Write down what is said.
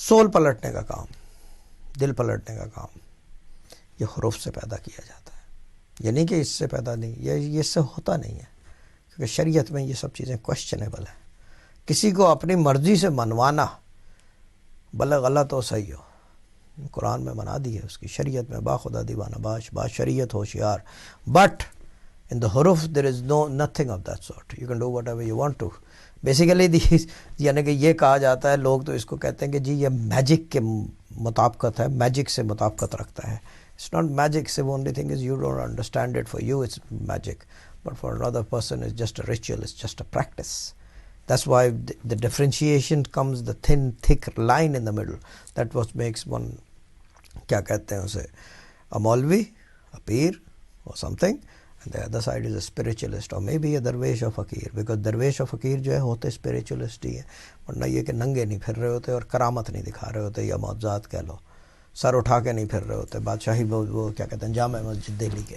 Soul पलटने का काम, दिल पलटने का काम ये हुरूफ से पैदा किया जाता है। ये नहीं कि इससे पैदा नहीं, ये इससे होता नहीं है, क्योंकि शरीयत में ये सब चीज़ें क्वेश्चनेबल है। किसी को अपनी मर्ज़ी से मनवाना भले गलत हो सही हो, कुरान में मना दी है उसकी, शरीयत में बाखुदा दीवाना बाश शरीयत होशियार, बट इन द हुरूफ there is nothing of that sort, you can do whatever you want to. Basically this, यानी कि ये कहा जाता है, लोग तो इसको कहते हैं कि जी ये मैजिक के मुताबिकत है, मैजिक से मुताबिकत रखता है। It's not magic. The only thing is you don't understand it. For you it's magic, but for another person it's just a ritual, it's just a practice. That's why the differentiation comes, the thin thick line in the middle, that what makes one, क्या कहते हैं उसे, a Maulvi, a Peer or something, and the other side is a spiritualist or maybe a Darwesh or Fakir, because Darwesh or Fakir जो है होते spiritualist ही है, वरना ये कि नंगे नहीं फिर रहे होते और करामत नहीं दिखा रहे होते, या मौजज़ात कह लो, सर उठा के नहीं फिर रहे होते, बादशाही वो क्या कहते हैं जामे मस्जिद दिल्ली के।